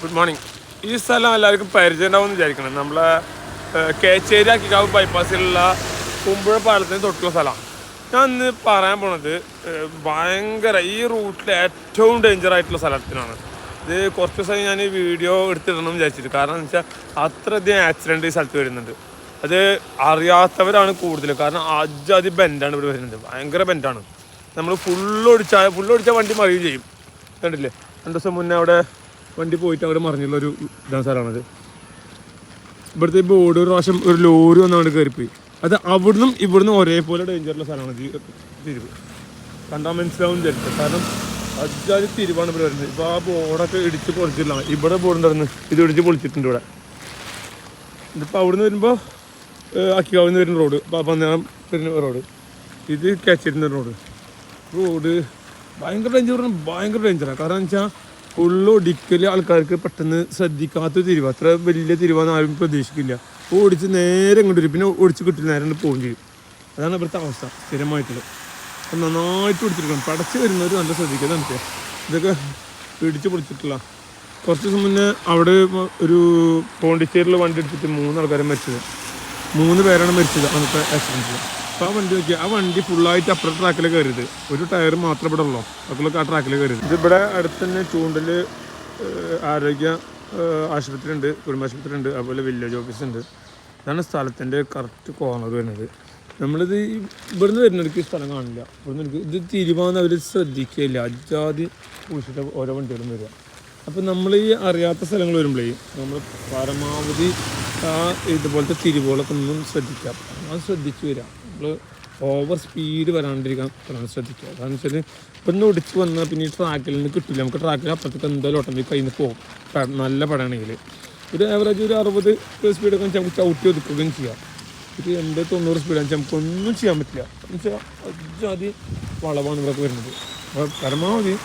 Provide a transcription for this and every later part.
Good morning. ഈ സ്ഥലം എല്ലാവർക്കും പരിചയമുണ്ടാവുമെന്ന് വിചാരിക്കണം. നമ്മളെ കേച്ചേരി അക്കിക്കാവ് ബൈപ്പാസിലുള്ള കുമ്പുഴ പാലത്തിന് തൊട്ടുള്ള സ്ഥലമാണ്. ഞാൻ ഇന്ന് പറയാൻ പോണത് ഭയങ്കര ഈ റൂട്ടിൽ ഏറ്റവും ഡേഞ്ചർ ആയിട്ടുള്ള സ്ഥലത്തിനാണ്. ഇത് കുറച്ച് ദിവസം ഞാൻ ഈ വീഡിയോ എടുത്തിടണം വിചാരിച്ചിട്ട്. കാരണം എന്ന് വെച്ചാൽ അത്രയധികം ആക്സിഡൻറ്റ് ഈ സ്ഥലത്ത് വരുന്നുണ്ട്. അത് അറിയാത്തവരാണ് കൂടുതൽ. കാരണം അജാതി ബെൻഡാണ് ഇവിടെ വരുന്നത്. ഭയങ്കര ബെൻഡാണ്. നമ്മൾ ഫുള്ളൊടിച്ചാൽ വണ്ടി മറിയുകയും ചെയ്യും. കണ്ടില്ലേ, 2 ദിവസം മുന്നേ അവിടെ വണ്ടി പോയിട്ട് അവിടെ മറിഞ്ഞുള്ളൊരു ഇതാണ് സ്ഥലമാണത്. ഇവിടുത്തെ ബോർഡ് ഒരു പ്രാവശ്യം ഒരു ലോറി വന്ന് അവിടെ കയറിപ്പോയി. അത് അവിടുന്ന് ഇവിടുന്ന് ഒരേപോലെ ഡേഞ്ചറുള്ള സ്ഥലമാണ് തിരിവ്. കണ്ടാൽ മനസ്സിലാവും വിചാരിച്ചത്. കാരണം അജാതി തിരിവാണ് ഇവിടെ വരുന്നത്. ഇപ്പോൾ ആ ബോർഡൊക്കെ ഇടിച്ച് പൊളിച്ചിട്ടില്ല. ഇവിടെ ബോർഡ് ഉണ്ടായിരുന്നു, ഇത് ഇടിച്ച് പൊളിച്ചിട്ടുണ്ട് ഇവിടെ. ഇതിപ്പോൾ അവിടുന്ന് വരുമ്പോൾ അക്കിക്കാവിൽ വരുന്ന റോഡ്, പന്നേരം വരുന്ന റോഡ്, ഇത് കേച്ചേരുന്ന റോഡ് ഭയങ്കര ഡേഞ്ചറാണ്. കാരണം എന്ന് വെച്ചാൽ ഫുള്ളൊടിക്കൽ ആൾക്കാർക്ക് പെട്ടെന്ന് ശ്രദ്ധിക്കാത്ത തിരിവ്. അത്ര വലിയ തിരിവാന്ന് ആരും പ്രതീക്ഷിക്കില്ല. ഓടിച്ച് നേരെ ഇങ്ങോട്ട് വരും, പിന്നെ ഓടിച്ച് കിട്ടില്ല, നേരെ പോവുകയും ചെയ്യും. അതാണ് ഇവിടുത്തെ അവസ്ഥ സ്ഥിരമായിട്ടുള്ളത്. അപ്പം നന്നായിട്ട് ഓടിച്ചെടുക്കണം. പടച്ച് വരുന്നവർ നല്ല ശ്രദ്ധിക്കുക. നമുക്ക് ഇതൊക്കെ ഇടിച്ച് പൊളിച്ചിട്ടില്ല. കുറച്ച് ദിവസം മുന്നേ അവിടെ ഒരു പോണ്ടിച്ചേരിയിൽ വണ്ടി എടുത്തിട്ട് 3 ആൾക്കാരെ മരിച്ചത്. 3 പേരാണ് മരിച്ചത് അന്നത്തെ ആക്സിഡൻറ്റിൽ. അപ്പോൾ ആ വണ്ടി നോക്കിയാൽ ആ വണ്ടി ഫുള്ളായിട്ട് അപ്പുറത്തെ ട്രാക്കിൽ കയറിയത്. ഒരു ടയർ മാത്രം ഇവിടെ ഉള്ളൂ, അതൊക്കെ ആ ട്രാക്കിൽ കയറിയത്. ഇതിവിടെ അടുത്ത് തന്നെ ചൂണ്ടൽ ആരോഗ്യ ആശുപത്രി ഉണ്ട്, കുടുംബാശുപത്രി ഉണ്ട്, അതുപോലെ വില്ലേജ് ഓഫീസ് ഉണ്ട്. ഇതാണ് സ്ഥലത്തിൻ്റെ കറക്റ്റ് കോർണർ വരുന്നത്. നമ്മളിത് ഇവിടുന്ന് വരുന്നവർക്ക് ഈ സ്ഥലം കാണില്ല. ഇവിടുന്ന് ഇത് തിരുവാന്ന് അവർ ശ്രദ്ധിക്കുകയില്ല. അജാതി കുഴിച്ചിട്ട് ഓരോ വണ്ടികളും വരിക. അപ്പം നമ്മൾ ഈ അറിയാത്ത സ്ഥലങ്ങൾ വരുമ്പോഴേ നമ്മൾ പരമാവധി ഇതുപോലത്തെ തിരിവുകളൊക്കെ ഒന്നും ശ്രദ്ധിക്കാം. അത് ശ്രദ്ധിച്ച് വരിക. നമ്മൾ ഓവർ സ്പീഡ് വരാണ്ടിരിക്കാൻ ശ്രദ്ധിക്കുക. കാരണം വെച്ചാൽ ഇപ്പം ഒടിച്ച് വന്നാൽ പിന്നെ ഈ ട്രാക്കിൽ നിന്ന് കിട്ടില്ല. നമുക്ക് ട്രാക്കിൽ അപ്പുറത്തേക്ക് എന്തായാലും ഓട്ടോമാറ്റിക് കയ്യിൽ നിന്ന് പോകും. നല്ല പടയാണെങ്കിൽ ഒരു ആവറേജ് ഒരു 60 സ്പീഡൊക്കെ നമുക്ക് ചവിട്ടി ഒതുക്കുകയും ചെയ്യാം. ഒരു 80-90 സ്പീഡാണെന്ന് നമുക്കൊന്നും ചെയ്യാൻ പറ്റില്ല. എന്ന് വെച്ചാൽ അജാതി വളവാണ് ഇവിടെയൊക്കെ വരുന്നത്. അപ്പോൾ പരമാവധി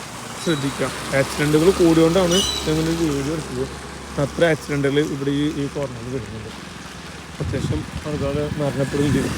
ശ്രദ്ധിക്കുക. ആക്സിഡൻറ്റുകൾ കൂടിയോണ്ടാണ് ഞങ്ങൾ വീഡിയോ എടുത്തത്. അത്ര ആക്സിഡൻറ്റുകൾ ഇവിടെ ഈ കോർണറിൽ വരുന്നുണ്ട്. അത്യാവശ്യം ആൾക്കാർ മരണപ്പെടുകയും ചെയ്തു.